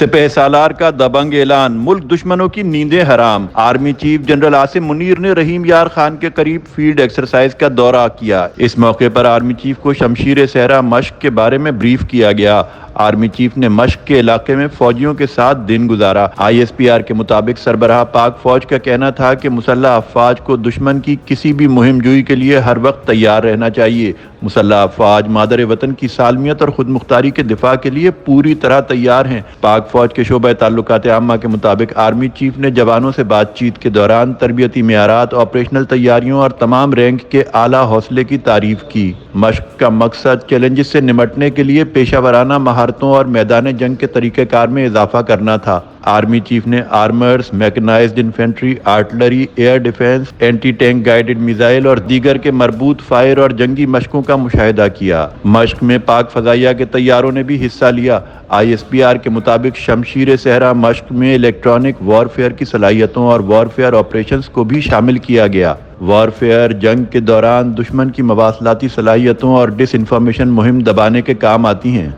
سپہ سالار کا دبنگ اعلان، ملک دشمنوں کی نیندیں حرام۔ Army chief general Asim Munir نے رحیم یار خان کے قریب فیلڈ ایکسرسائز کا دورہ کیا۔ اس موقع پر آرمی چیف کو شمشیر صحرا مشق کے بارے میں بریف کیا گیا۔ آرمی چیف نے مشق کے علاقے میں فوجیوں کے ساتھ دن گزارا۔ ISPR کے مطابق سربراہ پاک فوج کا کہنا تھا کہ مسلح افواج کو دشمن کی کسی بھی مہم جوئی کے لیے ہر وقت تیار رہنا چاہیے۔ مسلح افواج مادر وطن کی سالمیت اور خود مختاری کے دفاع کے لیے پوری طرح تیار ہیں۔ پاک فوج کے شعبہ تعلقات عامہ کے مطابق آرمی چیف نے جوانوں سے بات چیت کے دوران تربیتی معیارات، آپریشنل تیاریوں اور تمام رینک کے اعلیٰ حوصلے کی تعریف کی۔ مشق کا مقصد چیلنجز سے نمٹنے کے لیے پیشہ ورانہ مہارتوں اور میدان جنگ کے طریقہ کار میں اضافہ کرنا تھا۔ آرمی چیف نے armours, mechanized infantry, artillery, air defence, anti tank guided missile اور دیگر کے مربوط فائر اور جنگی مشقوں کا مشاہدہ کیا۔ مشق میں پاک فضائیہ کے طیاروں نے بھی حصہ لیا۔ ISPR کے مطابق شمشیر صحرا مشق میں الیکٹرانک وارفیئر کی صلاحیتوں اور وارفیئر آپریشنز کو بھی شامل کیا گیا۔ وارفیئر جنگ کے دوران دشمن کی مواصلاتی صلاحیتوں اور ڈس انفارمیشن مہم دبانے کے کام آتی ہیں۔